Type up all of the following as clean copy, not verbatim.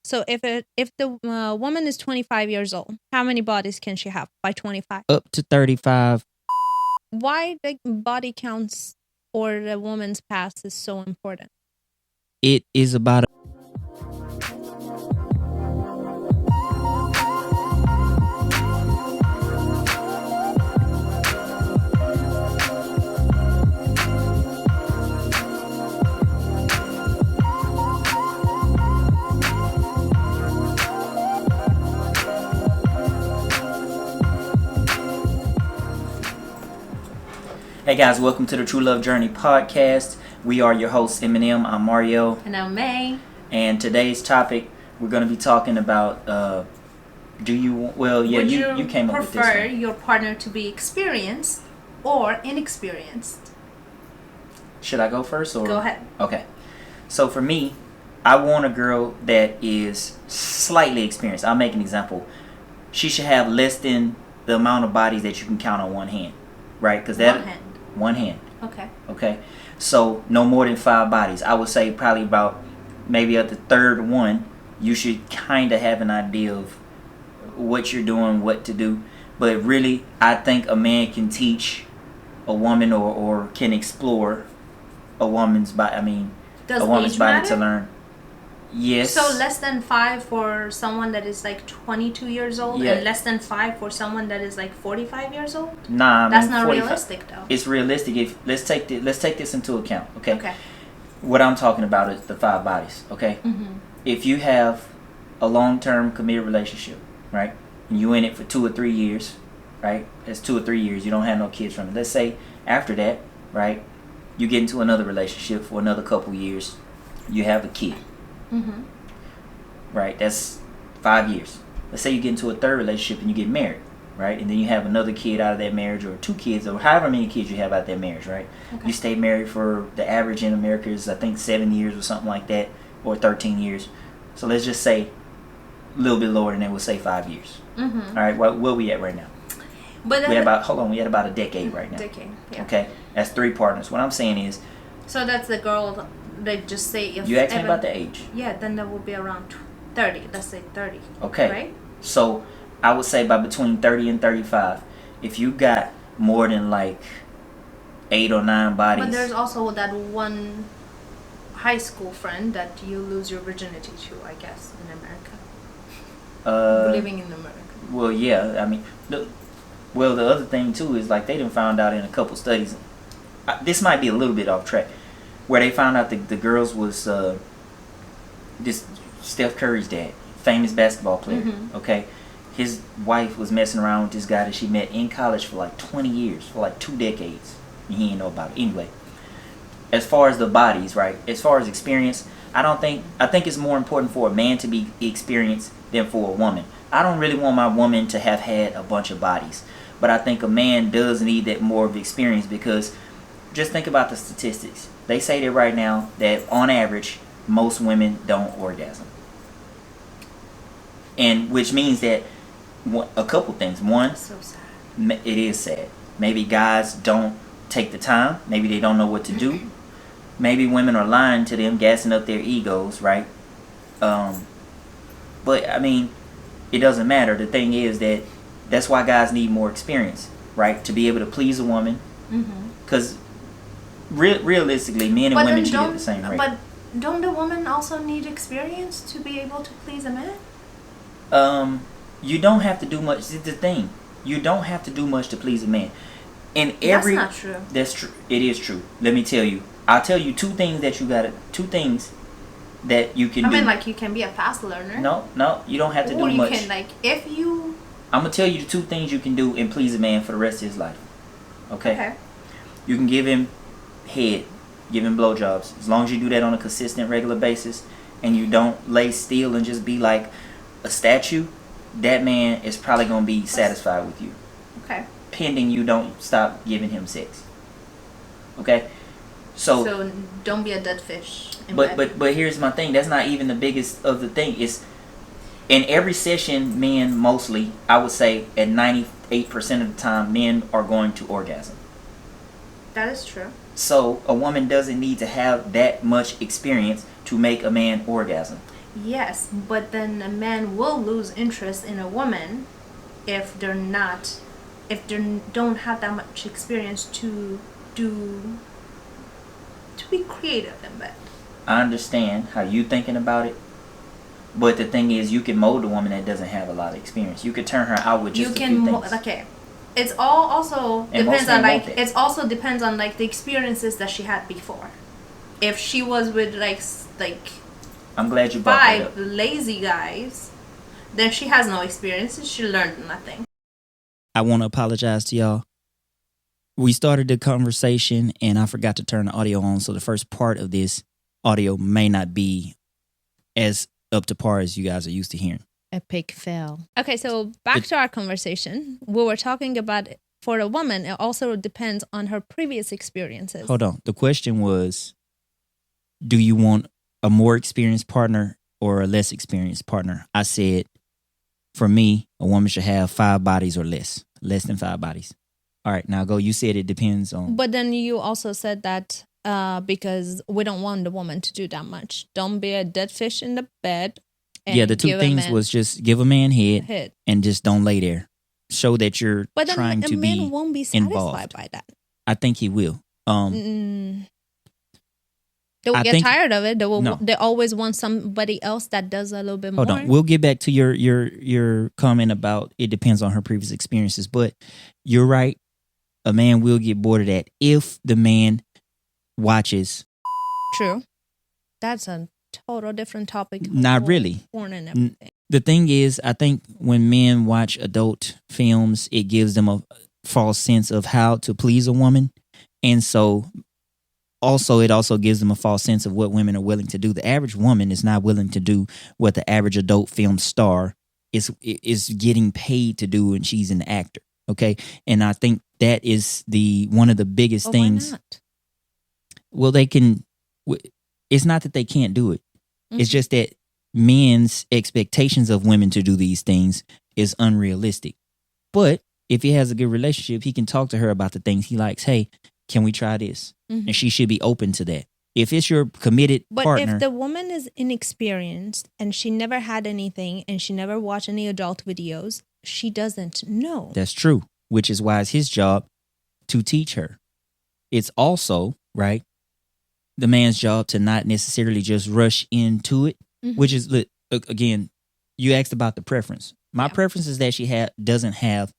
So if the woman is 25 years old, how many bodies can she have by 25? Up to 35. Why the body counts for the woman's past is so important? It is about Hey guys, welcome to the True Love Journey podcast. We are your hosts, Eminem. I'm Mario. And I'm May. And today's topic, we're going to be talking about, you came up with this prefer one. your partner to be experienced or inexperienced? Should I go first? Or? Go ahead. Okay. So for me, I want a girl that is slightly experienced. I'll make an example. She should have less than the amount of bodies that you can count on one hand. Right? Because one hand. Okay. So no more than 5 bodies. I would say probably about maybe at the third one, you should kind of have an idea of what you're doing, what to do. But really, I think a man can teach a woman or can explore a woman's body. Does a woman's age body matter? to learn. Yes. So less than 5 for someone that is like 22 years old, Yeah. and less than 5 for someone that is like 45 years old? Nah, That's not 45. realistic though. It's realistic. If let's take this into account. Okay. What I'm talking about is the 5 bodies. Okay. Mm-hmm. If you have a long-term committed relationship, right, and you in it for 2 or 3 years, right? That's 2 or 3 years. You don't have no kids from it. Let's say after that, right, you get into another relationship for another couple years. You have a kid. Mm-hmm. Right? That's 5 years. Let's say you get into a third relationship and you get married, right? And then you have another kid out of that marriage, or 2 kids, or however many kids you have out of that marriage, right? Okay. You stay married for, the average in America is I think 7 years or something like that, or 13 years. So let's just say a little bit lower than that, we'll say 5 years. Mm-hmm. All right, where we at right now? But We had about a decade right now. Decade. Yeah. Okay, that's 3 partners. What I'm saying is, So that's the girl. They just say if you asked me about the age. Yeah, then that will be around 30. Let's say 30. Okay. Right. So I would say by between 30 and 35, if you got more than like 8 or 9 bodies. But there's also that one high school friend that you lose your virginity to, I guess, in America. Living in America. Well, yeah. The other thing too is like they done found out in a couple studies. This might be a little bit off track, where they found out the girls was this Steph Curry's dad, famous basketball player. Mm-hmm. Okay, his wife was messing around with this guy that she met in college for like 20 years, for like 2 decades. And he didn't know about it anyway. As far as the bodies, right? As far as experience, I think it's more important for a man to be experienced than for a woman. I don't really want my woman to have had a bunch of bodies, but I think a man does need that more of experience, because just think about the statistics. They say that right now that on average most women don't orgasm, and which means that a couple things. One, So sad. it is sad. Maybe guys don't take the time. Maybe they don't know what to do. Maybe women are lying to them, gassing up their egos, right? But it doesn't matter. The thing is that's why guys need more experience, right? To be able to please a woman. Because realistically, men and women cheat at the same rate. But don't the women also need experience to be able to please a man? You don't have to do much. This is the thing. You don't have to do much to please a man. That's not true. That's true. It is true. Let me tell you. I'll tell you 2 things that you can do. Like you can be a fast learner. No, you don't have to do much. Or you can, like, if you... I'm going to tell you the 2 things you can do and please a man for the rest of his life. Okay? You can give him head, give him blowjobs. As long as you do that on a consistent, regular basis, and you don't lay still and just be like a statue, that man is probably going to be satisfied with you. Okay. Pending you don't stop giving him sex. Okay? So don't be a dead fish. But here's my thing. That's not even the biggest of the thing. It's in every session, men mostly, I would say at 98% of the time, men are going to orgasm. That is true. So a woman doesn't need to have that much experience to make a man orgasm. Yes, but then a man will lose interest in a woman if they don't have that much experience to do to be creative in bed. I understand how you thinking about it, but the thing is, you can mold a woman that doesn't have a lot of experience. You could turn her out with just a few things. Okay. It's all also And depends most men on like won't it. it's also depends on like the experiences that she had before. If she was with like I'm glad you brought that 5 up. lazy guys, then she has no experience and she learned nothing. I want to apologize to y'all. We started the conversation and I forgot to turn the audio on. So the first part of this audio may not be as up to par as you guys are used to hearing. Epic fail. Okay, so back to our conversation. We were talking about for a woman, it also depends on her previous experiences. Hold on. The question was, do you want a more experienced partner or a less experienced partner? I said, for me, a woman should have 5 bodies or less than 5 bodies. All right, now go. You said it depends on. But then you also said that because we don't want the woman to do that much. Don't be a dead fish in the bed. Yeah, the 2 things was just give a man head and just don't lay there. Show that you're trying to be involved. But a man won't be satisfied by that. I think he will. They will get tired of it. They always want somebody else that does a little bit more. Hold on. We'll get back to your comment about it depends on her previous experiences. But you're right. A man will get bored of that if the man watches. True. That's a total different topic. Not really. Porn and everything. The thing is, I think when men watch adult films, it gives them a false sense of how to please a woman. And so it also gives them a false sense of what women are willing to do. The average woman is not willing to do what the average adult film star is getting paid to do, and she's an actor. Okay, and I think that is one of the biggest things. Why not? Well, they can. It's not that they can't do it. Mm-hmm. It's just that men's expectations of women to do these things is unrealistic. But if he has a good relationship, he can talk to her about the things he likes. Hey, can we try this? Mm-hmm. And she should be open to that. If it's your committed partner. But if the woman is inexperienced and she never had anything and she never watched any adult videos, she doesn't know. That's true, which is why it's his job to teach her. It's also, right, the man's job to not necessarily just rush into it, which is, again, you asked about the preference. My preference is that she doesn't have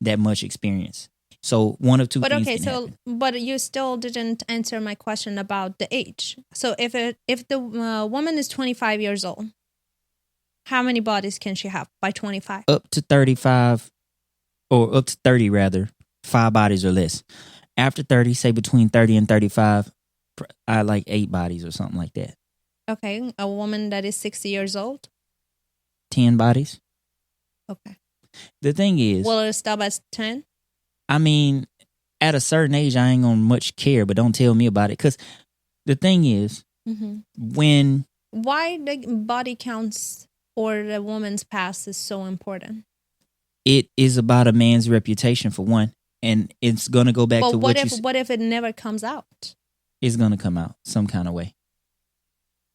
that much experience. So one of two things can happen. But you still didn't answer my question about the age. So if the woman is 25 years old, how many bodies can she have by 25? Up to 35, or up to 30 rather, 5 bodies or less. After 30, say between 30 and 35, I like 8 bodies or something like that. Okay, a woman that is 60 years old? 10 bodies. Okay. The thing is, will it stop at 10? I mean, at a certain age, I ain't gonna much care, but don't tell me about it. Because the thing is, why the body counts or the woman's past is so important? It is about a man's reputation, for one. And it's going to go back to what what if it never comes out? It's going to come out some kind of way.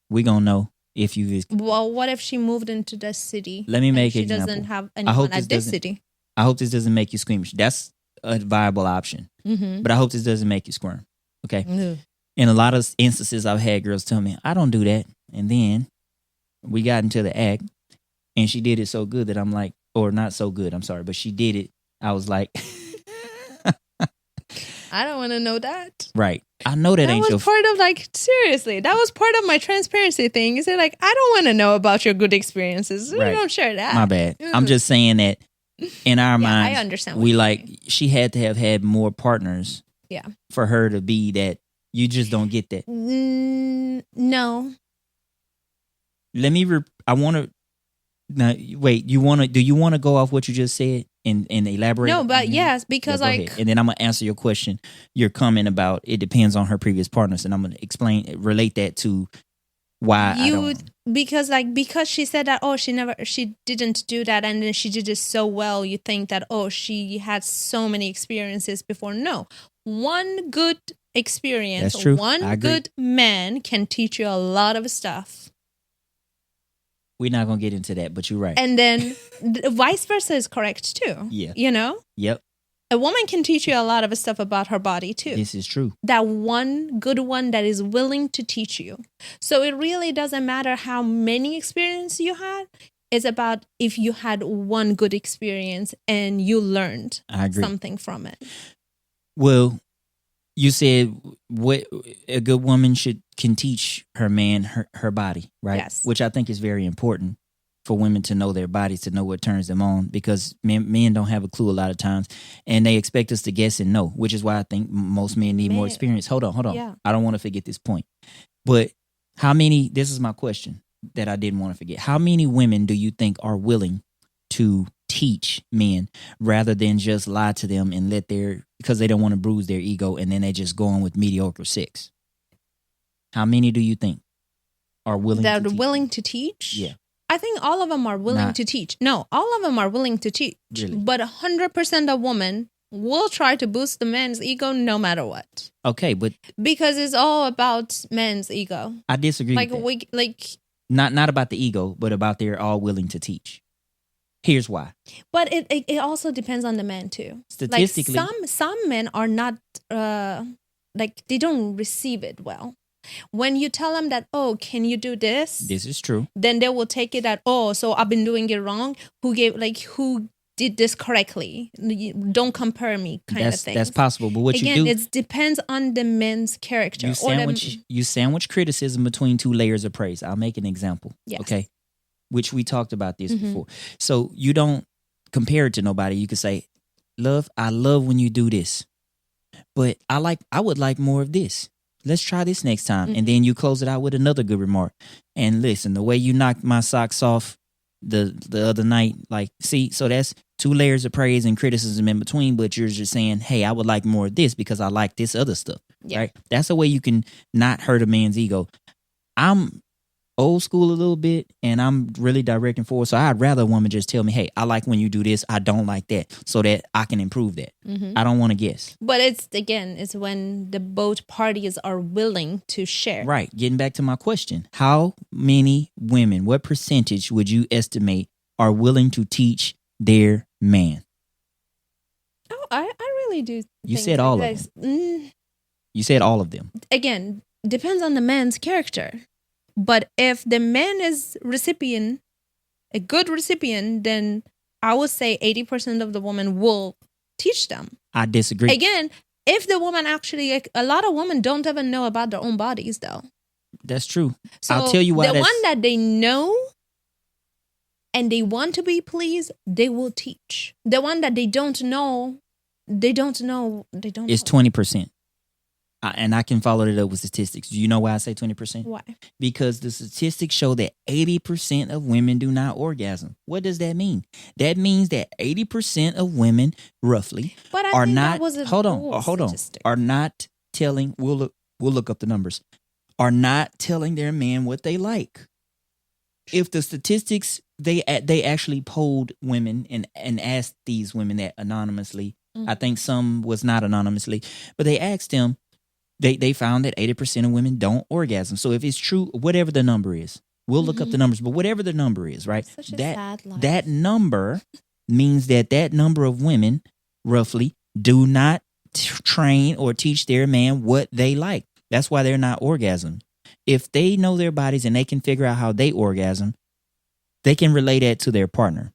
We're going to know if you... Well, what if she moved into this city? Let me make an example. She doesn't have anyone at this city. I hope this doesn't make you squirm. That's a viable option. Mm-hmm. But I hope this doesn't make you squirm. Okay? Mm-hmm. In a lot of instances, I've had girls tell me, I don't do that. And then we got into the act, and she did it so good that I'm like, or not so good, I'm sorry, but she did it. I was like... I don't want to know that. Right. I know that ain't your... That was part of, like, seriously, that was part of my transparency thing. You say, like, I don't want to know about your good experiences. Right. You don't share that. My bad. I'm just saying that in our minds, I understand we like, she had to have had more partners for her to be that. You just don't get that. No. Let me, I want to, now, wait, do you want to go off what you just said? And elaborate? No, but yes, because ahead. And then I'm going to answer your question, your comment about it depends on her previous partners. And I'm going to relate that to why because she said that, she didn't do that. And then she did it so well. You think that, she had so many experiences before. No, one good experience, that's true. One good man can teach you a lot of stuff. We're not gonna get into that, but you're right. And then vice versa is correct too. Yeah. You know? Yep. A woman can teach you a lot of stuff about her body too. This is true. That one good one that is willing to teach you. So it really doesn't matter how many experiences you had. It's about if you had one good experience and you learned I agree. something from it. Well, you said what a good woman can teach her man her body, right? Yes. Which I think is very important for women to know their bodies, to know what turns them on, because men don't have a clue a lot of times, and they expect us to guess and know, which is why I think most men need more experience. Hold on. Yeah. I don't want to forget this point. But this is my question that I didn't want to forget. How many women do you think are willing to teach men rather than just lie to them and because they don't want to bruise their ego, and then they just go on with mediocre sex? How many do you think are willing that to teach? willing to teach? Yeah. I think all of them are willing to teach. No, all of them are willing to teach. Really? But 100% of women will try to boost the man's ego no matter what. Okay, but because it's all about men's ego. I disagree with that. Not about the ego, but about they're all willing to teach. Here's why. But it also depends on the man too. Statistically, some men are not they don't receive it well. When you tell them that, oh, can you do this? This is true. Then they will take it that, oh, so I've been doing it wrong. Who did this correctly? Don't compare me, kind of thing. That's possible, but what again, you do, it depends on the man's character. You sandwich criticism between two layers of praise. I'll make an example. Yes. Okay, which we talked about this before. So you don't compare it to nobody. You could say, "Love, I love when you do this, but I would like more of this. Let's try this next time." And then you close it out with another good remark. And listen, the way you knocked my socks off the other night, so that's two layers of praise and criticism in between, but you're just saying, hey, I would like more of this because I like this other stuff, right? That's a way you can not hurt a man's ego. I'm old school a little bit, and I'm really direct and forward, so I'd rather a woman just tell me, hey, I like when you do this, I don't like that, so that I can improve that. I don't want to guess. But it's when the both parties are willing to share. Right. Getting back to my question, how many women, what percentage would you estimate are willing to teach their man? Oh, I really do. You said all of them. You said all of them. Again, depends on the man's character. But if the man is a good recipient, then I would say 80% of the women will teach them. I disagree. Again, if the woman actually, a lot of women don't even know about their own bodies, though. That's true. So I'll tell you why. The one that they know and they want to be pleased, they will teach. The one that they don't know. It's 20%. And I can follow it up with statistics. Do you know why I say 20%? Why? Because the statistics show that 80% of women do not orgasm. What does that mean? That means that 80% of women, roughly, are not. Hold on. Are not telling. We'll look up the numbers. Are not telling their man what they like. If the statistics, they actually polled women and asked these women that anonymously. I think some was not anonymously, but they asked them. They found that 80% of women don't orgasm. So if it's true, whatever the number is, we'll look up the numbers, but whatever the number is, right? Such a sad life. That number means that number of women, roughly, do not train or teach their man what they like. That's why they're not orgasm. If they know their bodies and they can figure out how they orgasm, they can relay that to their partner.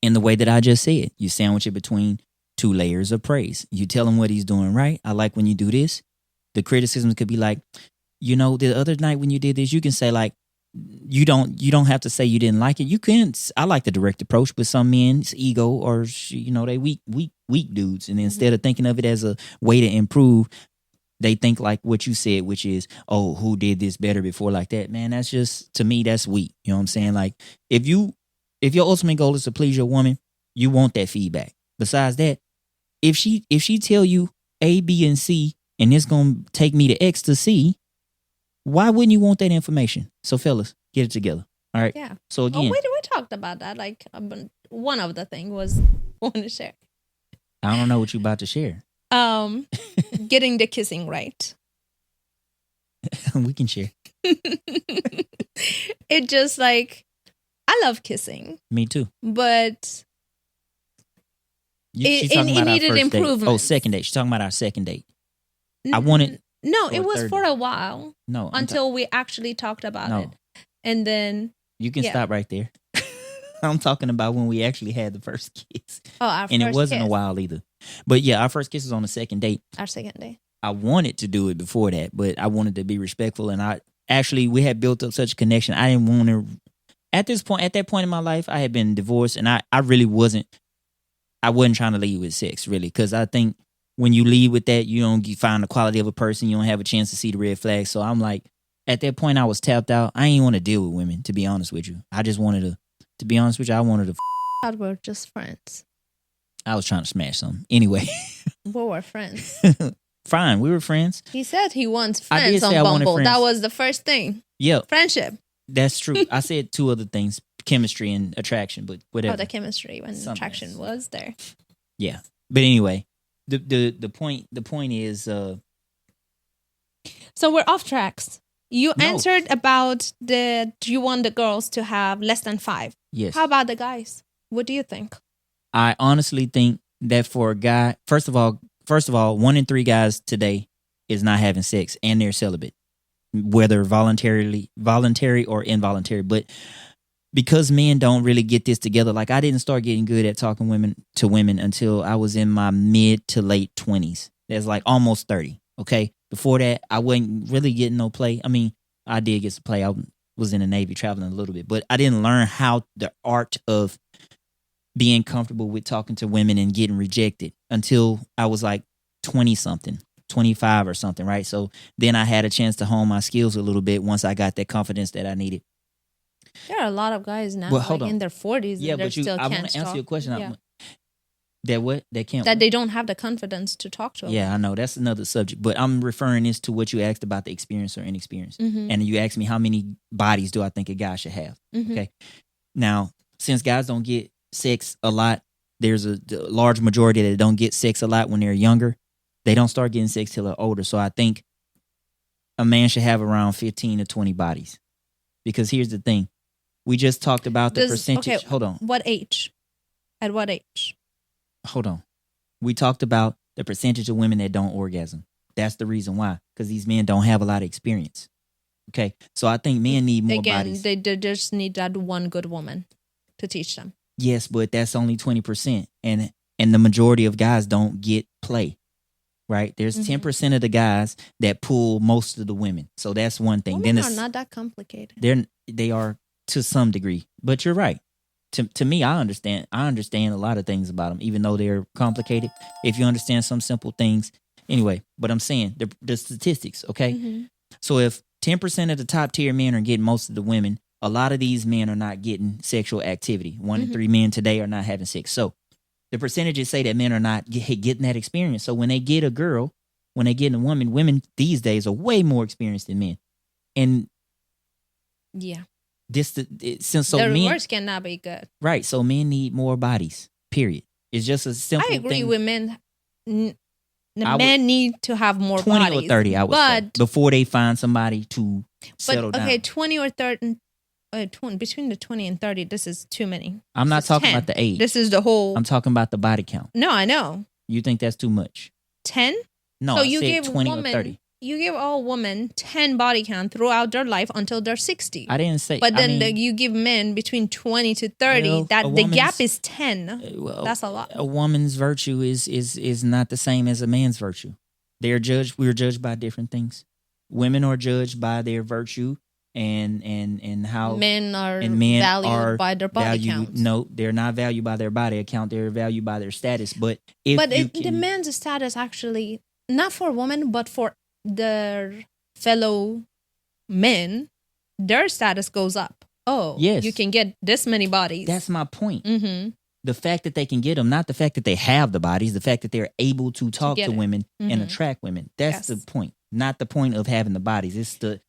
In the way that I just said, you sandwich it between two layers of praise. You tell him what he's doing right. I like when you do this. The criticism could be like, the other night when you did this, you can say like, you don't have to say you didn't like it. You can. I like the direct approach, but some men's ego or they weak dudes, and instead of thinking of it as a way to improve, they think like what you said, which is, oh, who did this better before, like that. Man, that's just, to me, that's weak. You know what I'm saying? Like if your ultimate goal is to please your woman, you want that feedback. Besides that, if she tell you A, B, and C, and it's going to take me to X to C, why wouldn't you want that information? So, fellas, get it together. All right? Yeah. So, again. we talked about that. Like, one of the things was want to share. I don't know what you're about to share. Getting the kissing right. We can share. It just like, I love kissing, Me too. but She's it talking about our needed first date. improvement. Oh, second date. She's talking about our second date. I wanted. No, or it was third for date. a while No. I'm until we actually talked about No. it. And then, You can yeah. stop right there. I'm talking about when we actually had the first kiss. our And first it wasn't kiss, a while either. But yeah, our first kiss was on the second date. our second day. I wanted to do it before that, but I wanted to be respectful. And we had built up such a connection. I didn't want to, at that point in my life, I had been divorced, and I really wasn't trying to leave with sex, really. Because I think when you leave with that, you don't find the quality of a person. You don't have a chance to see the red flags. So I'm like, at that point, I was tapped out. I didn't want to deal with women, to be honest with you. I just wanted to be honest with you, I wanted to. God, we're just friends. I was trying to smash something. Anyway. We were friends. Fine, we were friends. He said he wants I did friends on say I wanted Bumble. friends. That was the first thing. Yep, Friendship. that's true. I said two other things, chemistry and attraction, but whatever. Oh, the chemistry when Something attraction else. was there. Yeah. But anyway, the point is So we're off tracks. You No. answered about you want the girls to have less than 5. yes. How about the guys? What do you think? I honestly think that for a guy, first of all, 1 in 3 guys today is not having sex and they're celibate, whether voluntary or involuntary. But because men don't really get this together, like I didn't start getting good at talking to women until I was in my mid to late 20s. That's like almost 30. Okay. Before that, I wasn't really getting no play. I mean, I did get to play. I was in the Navy traveling a little bit, but I didn't learn how the art of being comfortable with talking to women and getting rejected until I was like 20 something, 25 or something, right? So then I had a chance to hone my skills a little bit once I got that confidence that I needed. There are a lot of guys now Well, hold on. in their 40s Yeah, that but still I can't want to answer talk. your question. Yeah. That can't. That they don't have the confidence to talk to. Yeah, I know. That's another subject. But I'm referring this to what you asked about the experience or inexperience. Mm-hmm. And you asked me how many bodies do I think a guy should have. Mm-hmm. Okay. Now, since guys don't get sex a lot, there's a large majority that don't get sex a lot when they're younger. They don't start getting sex till they're older. So I think a man should have around 15 to 20 bodies. Because here's the thing. We just talked about the percentage. Okay, Hold on. What age? At what age? Hold on. We talked about the percentage of women that don't orgasm. That's the reason why. Because these men don't have a lot of experience. Okay. So I think men need more bodies. They just need that one good woman to teach them. Yes, but that's only 20%. And the majority of guys don't get play. Right? There's 10% of the guys that pull most of the women. So that's one thing. Women are not that complicated. They are to some degree. But you're right. To me, I understand a lot of things about them, even though they're complicated. If you understand some simple things. Anyway, but I'm saying the statistics, okay? Mm-hmm. So if 10% of the top tier men are getting most of the women, a lot of these men are not getting sexual activity. 1 in 3 men today are not having sex. So the percentages say that men are not getting that experience. So when they get a girl, when they get a woman, women these days are way more experienced than men. And yeah. The men, words cannot be good. Right. So men need more bodies, period. It's just a simple thing. I agree with men. Men need to have more 20 bodies. or 30, I would say, before they find somebody to settle down. Okay, 20 or 30, between the 20 and 30, this is too many. I'm not talking 10. about the age. This is the whole. I'm talking about the body count. No, I know. You think that's too much? 10? No, so I you said give 20 woman, or 30. You give all women 10 body count throughout their life until they're 60. I didn't say. But then you give men between 20 to 30. Well, that the gap is 10. That's a lot. A woman's virtue is not the same as a man's virtue. We're judged by different things. Women are judged by their virtue and how men are valued by their body count. No, they're not valued by their body count. They're valued by their status. But the man's status actually, not for women, but for their fellow men, their status goes up. Oh, yes. You can get this many bodies. That's my point. Mm-hmm. The fact that they can get them, not the fact that they have the bodies, the fact that they're able to talk to women and attract women. That's the point. Not the point of having the bodies. It's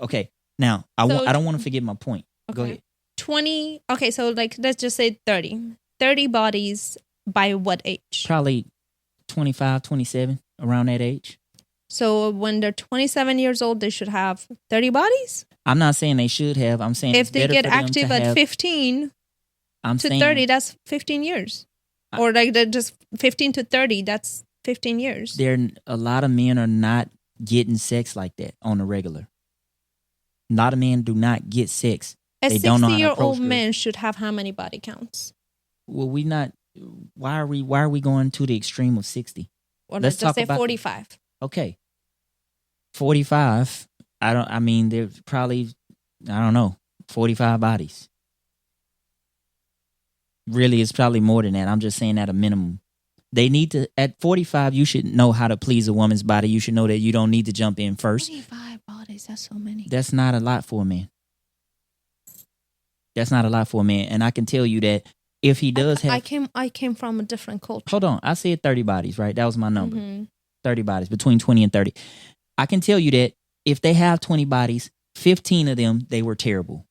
okay. Now, I don't want to forget my point. Okay. Go ahead. 20. Okay, so let's just say 30. 30 bodies by what age? Probably 25, 27, around that age. So when they're 27 years old, they should have 30 bodies? I'm not saying they should have. I'm saying If it's they better get for them active to at have, 15 I'm to saying, 30, that's 15 years. Or like just 15 to 30, that's 15 years. a lot of men are not getting sex like that on the regular. A lot of men do not get sex. A They don't know how to 60-year-old approach girls. man should have how many body counts? Well, we not. Why are we going to the extreme of 60? Or Let's let's talk just say about 45. Okay, 45. I mean, there's probably, I don't know, 45 bodies. Really, it's probably more than that. I'm just saying at a minimum. They need to, at 45, you should know how to please a woman's body. You should know that you don't need to jump in first. 45 bodies, that's so many. That's not a lot for a man. That's not a lot for a man. And I can tell you that if he does have... I came from a different culture. Hold on. I said 30 bodies, right? That was my number. Mm-hmm. 30 bodies, between 20 and 30. I can tell you that if they have 20 bodies, 15 of them, they were terrible.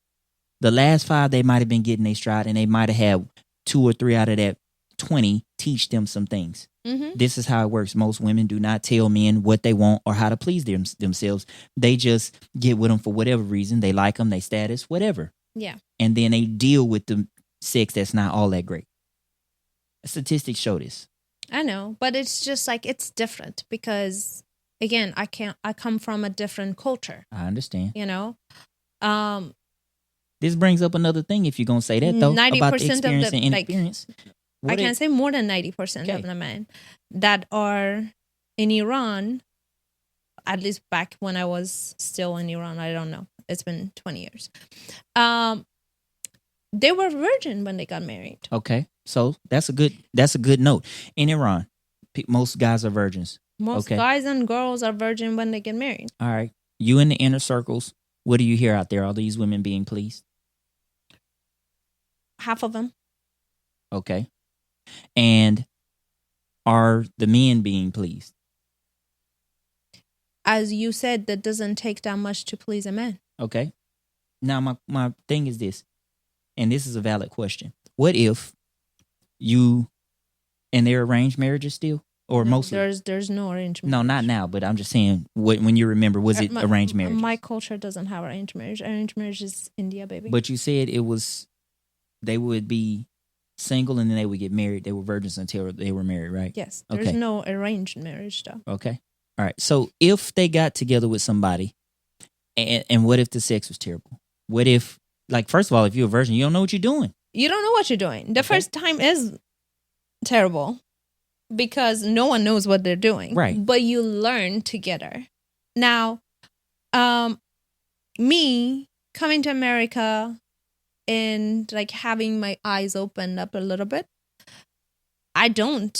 The last 5, they might have been getting their stride, and they might have had 2 or 3 out of that 20 teach them some things. Mm-hmm. This is how it works. Most women do not tell men what they want or how to please themselves. They just get with them for whatever reason. They like them, they status, whatever. Yeah. And then they deal with the sex that's not all that great. Statistics show this. I know, but it's just like, it's different because, again, I come from a different culture. I understand. You know? This brings up another thing if you're going to say that, though, 90% about the experience of the, and inexperience. I can say more than 90% of the men that are in Iran, at least back when I was still in Iran, I don't know. It's been 20 years. They were virgin when they got married. Okay. So that's a good note. In Iran, most guys are virgins. Most guys and girls are virgin when they get married. All right. You in the inner circles, what do you hear out there? Are these women being pleased? Half of them. Okay. And are the men being pleased? As you said, that doesn't take that much to please a man. Okay. Now, my thing is this, and this is a valid question. What if you, and they're arranged marriages still? Or No, mostly? There's no arranged marriage. No, not now, but I'm just saying, when you remember, was it arranged marriage? My culture doesn't have arranged marriage. Arranged marriage is India, baby. But you said they would be single and then they would get married. They were virgins until they were married, right? Yes. There's no arranged marriage, though. Okay. All right. So if they got together with somebody, and what if the sex was terrible? What if, like, first of all, if you're a virgin, you don't know what you're doing. You don't know what you're doing. The first time is terrible because no one knows what they're doing. Right. But you learn together. Now, me coming to America and like having my eyes opened up a little bit, I don't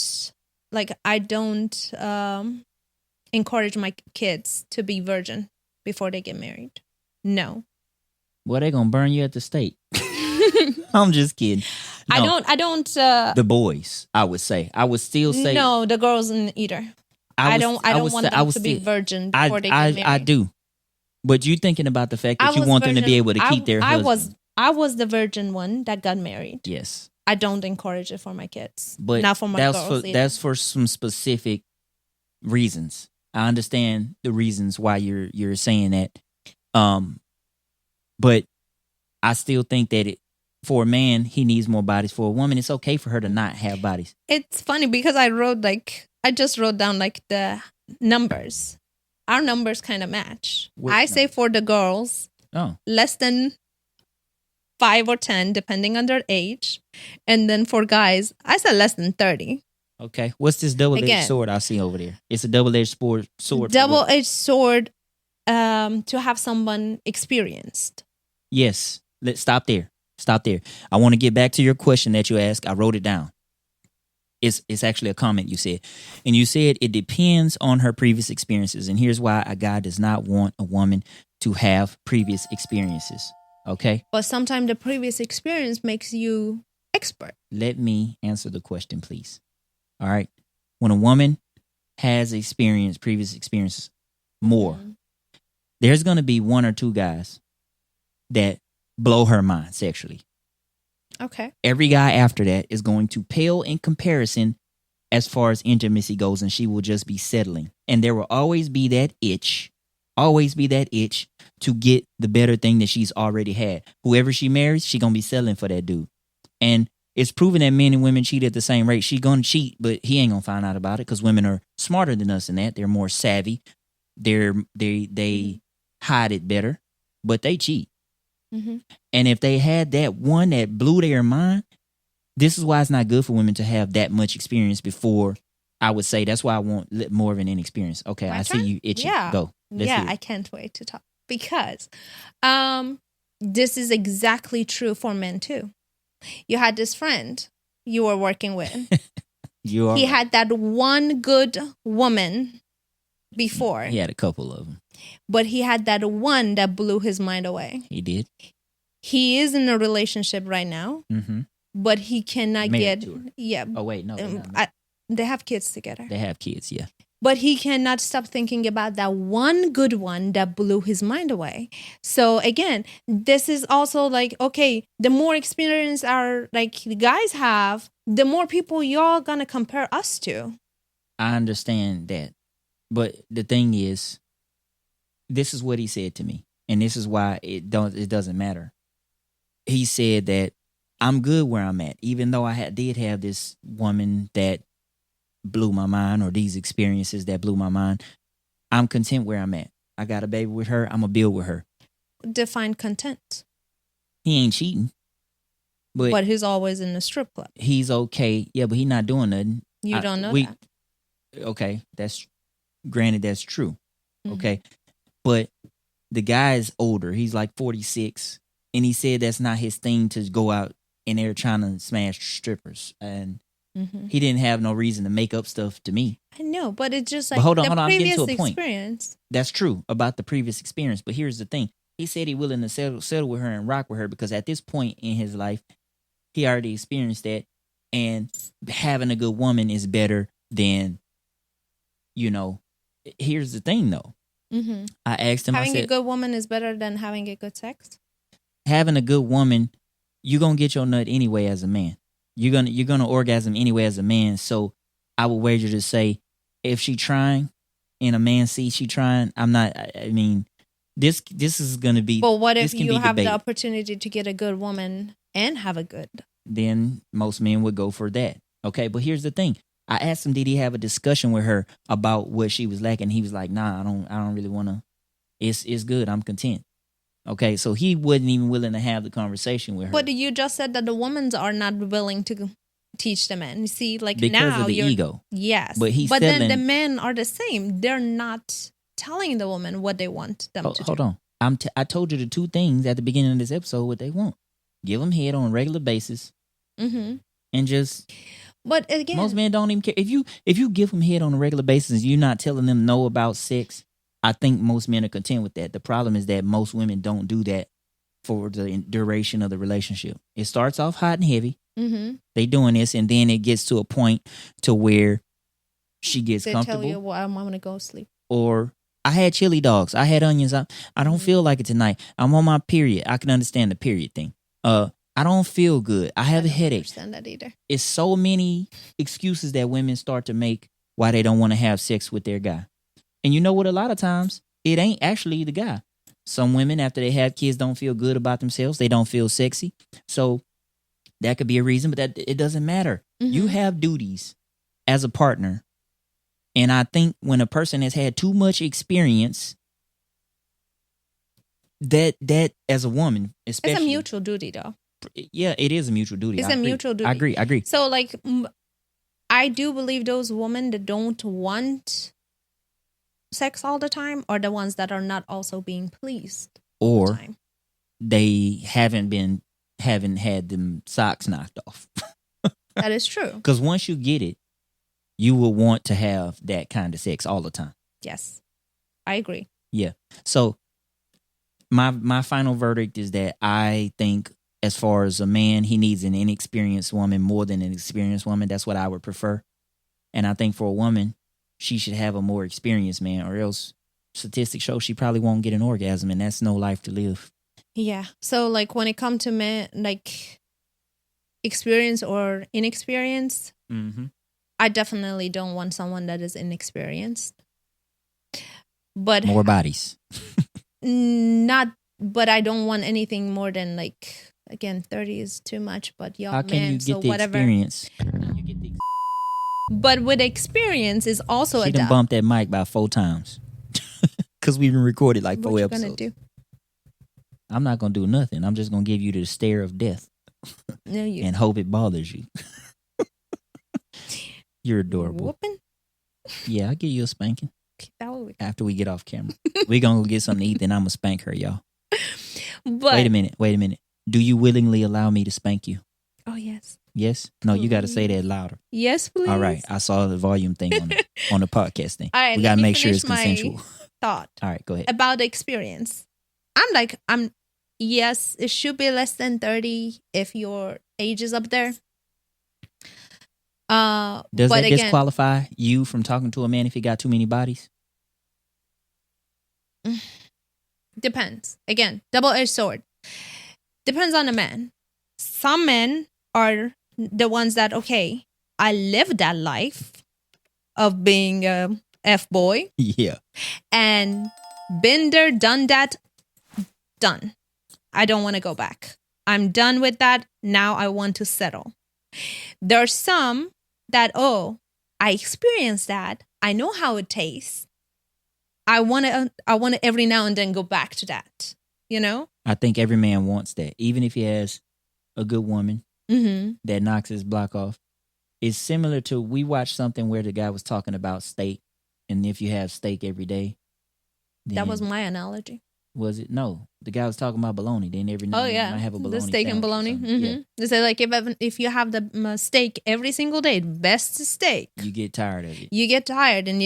encourage my kids to be virgin before they get married. No. Well, they're going to burn you at the stake. I'm just kidding. No, I don't. the boys, I would say. I would still say. No, the girls either. I don't want them to be virgin before they get married. I do. But you thinking about the fact that you want them to be able to keep their husband. I was the virgin one that got married. Yes. I don't encourage it for my kids. But not for my girls. That's for some specific reasons. I understand the reasons why you're saying that. But I still think that for a man, he needs more bodies. For a woman, it's okay for her to not have bodies. It's funny because I just wrote down like the numbers. Our numbers kind of match. I say for the girls, less than 5 or 10, depending on their age. And then for guys, I said less than 30. Okay. What's this double-edged sword I see over there? It's a double-edged sword. Double-edged sword to have someone experienced. Yes. Let's stop there. I want to get back to your question that you asked. I wrote it down. It's actually a comment you said. And you said it depends on her previous experiences. And here's why a guy does not want a woman to have previous experiences. Okay? But sometimes the previous experience makes you expert. Let me answer the question, please. All right? When a woman has previous experiences, more, there's going to be 1 or 2 guys that blow her mind sexually. Okay. Every guy after that is going to pale in comparison as far as intimacy goes, and she will just be settling. And there will always be that itch to get the better thing that she's already had. Whoever she marries, she gonna be selling for that dude. And it's proven that men and women cheat at the same rate. She gonna cheat, but he ain't gonna find out about it because women are smarter than us in that. They're more savvy. They hide it better, but they cheat. Mm-hmm. And if they had that one that blew their mind, this is why it's not good for women to have that much experience before. I would say that's why I want more of an inexperience. Okay, My I turn? see you itching. Yeah. Go. Let's hear it. I can't wait to talk because this is exactly true for men too. You had this friend you were working with. You are He right. had that one good woman before, He had a couple of them. but he had that one that blew his mind away. He did. He is in a relationship right now, Mm-hmm. but he cannot Married get. to her. Yeah, Oh wait, no, they're not married. they have kids together. They have kids. Yeah. But he cannot stop thinking about that one good one that blew his mind away. So again, this is also like, okay, the more experience our like the guys have, the more people y'all gonna compare us to. I understand that, but the thing is, this is what he said to me, and this is why it doesn't matter. He said that I'm good where I'm at, even though I did have this woman that blew my mind, or these experiences that blew my mind. I'm content where I'm at. I got a baby with her. I'm gonna build with her. Define content. He ain't cheating, But he's always in the strip club. he's okay. Yeah, but he's not doing nothing. You don't know that. Okay, that's granted. That's true. Mhm. Okay, but the guy is older. He's like 46, and he said that's not his thing to go out in there trying to smash strippers, and Mm-hmm. he didn't have no reason to make up stuff to me. I know, but it's just But like hold on, the I'm getting previous to a point. experience. That's true about the previous experience, but here's the thing. He said he willing to settle with her and rock with her because at this point in his life, he already experienced that, and having a good woman is better than, here's the thing though. Mm-hmm. I asked him, Having I said, a good woman is better than having a good sex. having a good woman, you're going to get your nut anyway as a man. You're gonna orgasm anyway as a man. So I would wager to say, if she trying and a man sees she trying, I mean, this is gonna be. But what if this can you be have the debated. opportunity to get a good woman and have a good? Then most men would go for that. Okay, but here's the thing. I asked him, did he have a discussion with her about what she was lacking? He was like, nah, I don't really want to. It's good. I'm content. Okay, so he wasn't even willing to have the conversation with her. But you just said that the women are not willing to teach the men. You see, like because now of the you're ego. yes, But he's then selling- the men are the same. They're not telling the woman what they want them to Hold do. on. I told you the two things at the beginning of this episode what they want. Give them head on a regular basis, Mm-hmm. and just But again, most men don't even care if you give them head on a regular basis. You're not telling them no about sex. I think most men are content with that. The problem is that most women don't do that for the duration of the relationship. It starts off hot and heavy. mm-hmm. They doing this, and then it gets to a point to where she gets they comfortable. tell you, "Well, I'm gonna go sleep." Or I had chili dogs. I had onions. I don't Mhm. feel like it tonight. I'm on my period. I can understand the period thing. I don't feel good. I have a don't headache. Understand that either? It's so many excuses that women start to make why they don't want to have sex with their guy. And you know what? A lot of times it ain't actually the guy. Some women, after they have kids, don't feel good about themselves. They don't feel sexy. So that could be a reason, but that it doesn't matter. You Mhm. have duties as a partner. And I think when a person has had too much experience, that as a woman, especially, It's a mutual duty, though. yeah, it is a mutual duty. It's I a agree. mutual duty. I agree. So, like, I do believe those women that don't want sex all the time are the ones that are not also being pleased all the Or time. they haven't had them socks knocked off. That is true. Because once you get it, you will want to have that kind of sex all the time. Yes, I agree. Yeah. So my final verdict is that I think, as far as a man, he needs an inexperienced woman more than an experienced woman. That's what I would prefer. And I think for a woman, she should have a more experienced man, or else statistics show she probably won't get an orgasm, and that's no life to live. Yeah. So, like, when it comes to men, like, experience or inexperienced, Mm-hmm. I definitely don't want someone that is inexperienced. But More bodies. Not, but I don't want anything more than like, again, 30 is too much, but young How can man, you so get the whatever. experience? But with experience is also She a done dub. bumped that mic about 4 times. Because we even recorded like 4 What you episodes. gonna do? I'm not going to do nothing. I'm just going to give you the stare of death No, you and hope it bothers you. You're adorable. whooping. Yeah, I'll give you a spanking That would be. after we get off camera. We're going to go get something to eat, then I'm going to spank her, y'all. But Wait a minute. Do you willingly allow me to spank you? oh yes, Yes? No, you got to say that louder. yes, please. All right. I saw the volume thing on the podcast thing. All right, We let got to me make sure it's finish my consensual. Thought All right, go ahead. about the experience. Yes, it should be less than 30 if your age is up there. Does but that again, disqualify you from talking to a man if he got too many bodies? depends. Again, double-edged sword. Depends on the man. Some men are the ones that, okay, I lived that life of being a F-boy Yeah. and been there, done that, done. I don't want to go back. I'm done with that. Now I want to settle. There's some that, oh, I experienced that. I know how it tastes. I want to every now and then go back to that, you know? I think every man wants that. Even if he has a good woman Mm-hmm. that knocks his block off. It's similar to, we watched something where the guy was talking about steak. And if you have steak every day. That was then- my analogy. Was it? No. The guy was talking about bologna. Then every now Oh, and then yeah. you might have a bologna The steak and sandwich or bologna. something. Mm-hmm. Yeah. They say, like, if you have the steak every single day, best steak, You get tired of it. you get tired and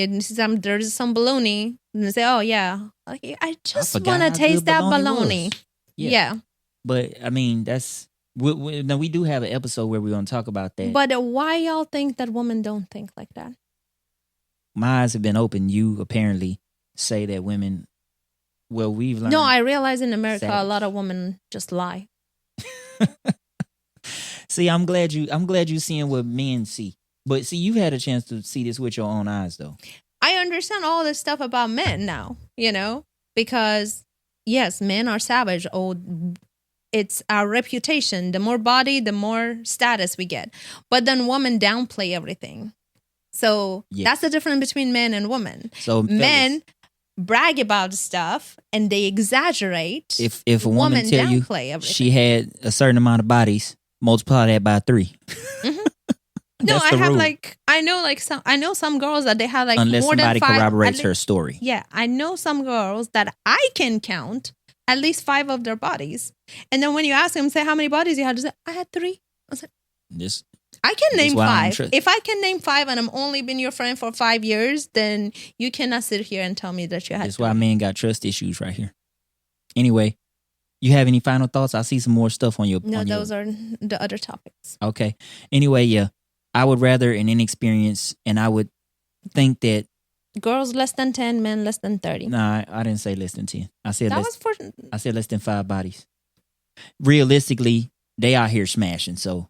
there's some bologna. And they say, oh, yeah. Like, I just forgot want to how taste good that bologna bologna. was. Yeah. But, I mean, that's... Now, we do have an episode where we're going to talk about that. But why y'all think that women don't think like that? My eyes have been open. You apparently say that women... Well, we've learned... No, I realize in America, a Savage. lot of women just lie. See, I'm glad you seeing what men see. But see, you've had a chance to see this with your own eyes, though. I understand all this stuff about men now, you know, because yes, men are savage. Oh, it's our reputation. The more body, the more status we get. But then women downplay everything. So Yeah. that's the difference between men and women. So Men brag about stuff and they exaggerate. if a woman Women tell you downplay everything. she had a certain amount of bodies, multiply that by 3. No, That's I the have rule. like I know some girls that they have like Unless more than somebody 5 corroborates at her least- story. Yeah, I know some girls that I can count at least 5 of their bodies. And then when you ask them, say how many bodies you had, they say, I had 3. I said, This I can That's name why I don't 5. trust- If I can name 5 and I'm only been your friend for 5 years, then you cannot sit here and tell me that you had That's 3. why men got trust issues right here. Anyway, you have any final thoughts? I see some more stuff on your. No, on your- those are the other topics. Okay. Anyway, yeah, I would rather an inexperience, and I would think that. Girls less than 10, men less than 30. Nah, I didn't say less than 10. I said That less. was for I said less than 5 bodies. Realistically, they out here smashing. So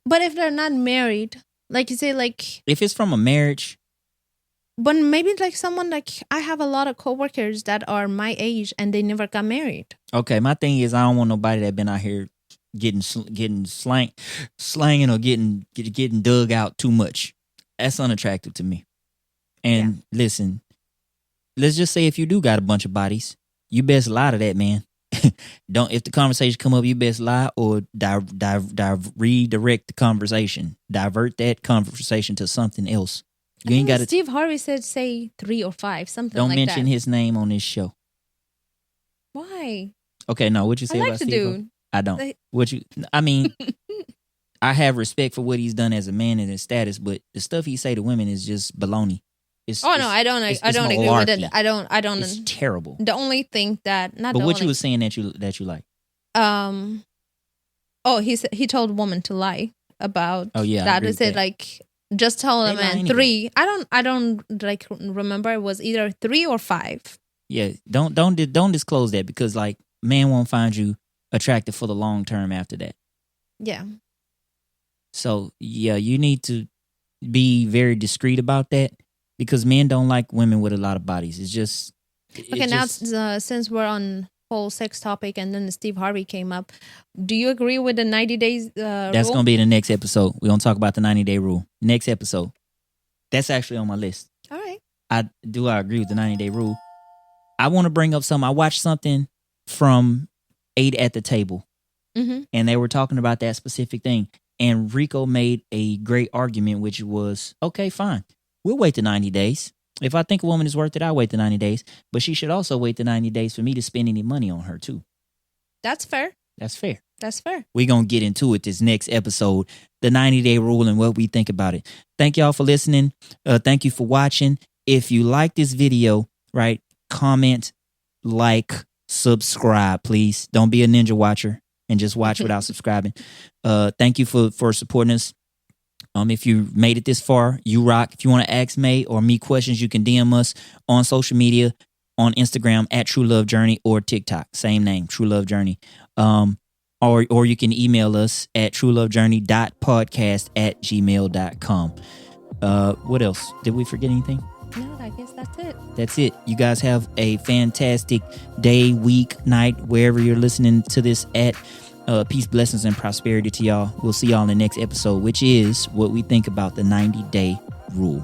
but if they're not married, like you say, like, if it's from a marriage, but maybe like someone like I have a lot of coworkers that are my age and they never got married. okay. My thing is, I don't want nobody that been out here getting slanging or getting dug out too much. That's unattractive to me. And listen, let's just say if you do got a bunch of bodies, you best lie to that man. Don't, if the conversation come up, you best lie or redirect the conversation, divert that conversation to something else. You I ain't think got to. Steve Harvey said say 3 or 5, something Don't like mention that. his name on this show. Why? Okay, no, what you say I like about the Steve? dude. I don't. Like- What you? I mean, I have respect for what he's done as a man and his status, but the stuff he say to women is just baloney. It's, Oh no, I don't. it's I don't agree with it. malarkey. I don't. It's terrible. The only thing that not But the what only, you was saying that you like? Oh, he told woman to lie about. Oh, yeah, I that. agree He with said that. like just tell They a lie man anyway. 3. I don't like remember it was either 3 or 5. Yeah, don't disclose that because like man won't find you attractive for the long term after that. Yeah. So yeah, you need to be very discreet about that because men don't like women with a lot of bodies. It's just Okay, now since we're on whole sex topic and then Steve Harvey came up, do you agree with the 90 days That's rule? going to be the next episode. We're going to talk about the 90-day rule. Next episode. That's actually on my list. All right. I agree with the 90-day rule. I want to bring up something. I watched something from 8 at the Table. Mm-hmm. And they were talking about that specific thing. And Rico made a great argument, which was, okay, fine. We'll wait the 90 days. If I think a woman is worth it, I'll wait the 90 days. But she should also wait the 90 days for me to spend any money on her, too. That's fair. That's fair. That's fair. We're going to get into it this next episode, the 90-day rule and what we think about it. Thank y'all for listening. Thank you for watching. If you like this video, right, comment, like, subscribe, please. Don't be a ninja watcher and just watch without subscribing. Thank you for supporting us. If you made it this far, you rock. If you want to ask May or me questions, you can DM us on social media, on Instagram at True Love Journey or TikTok. Same name, True Love Journey. Or you can email us at truelovejourney.podcast@gmail.com. What else? Did we forget anything? No, I guess that's it. That's it. You guys have a fantastic day, week, night, wherever you're listening to this at. Peace, blessings, and prosperity to y'all. We'll see y'all in the next episode, which is what we think about the 90-day rule.